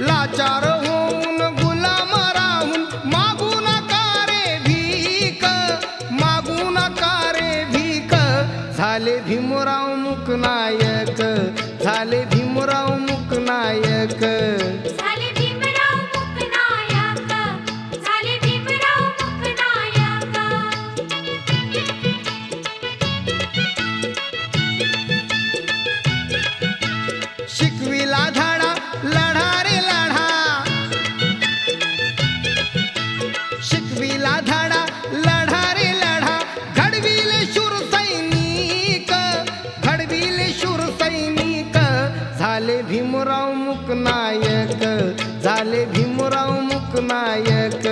लाचार होऊन गुलाम राहून मागू नका रे भीक, मागू नका रे भीक. झाले भीमराव मुकनायक, झाले भीमराव मुकनायक. झाले भीमराव मुकनायक, झाले भीमराव मुकनायक. शिकविला धडा लढा रे लढा, शिकविला धडा लढा रे लढा. घडविले शूर सैनिक, घडविले शूर सैनिक. झाले भीमराव मुकनायक, झाले भीमराव मुकनायक.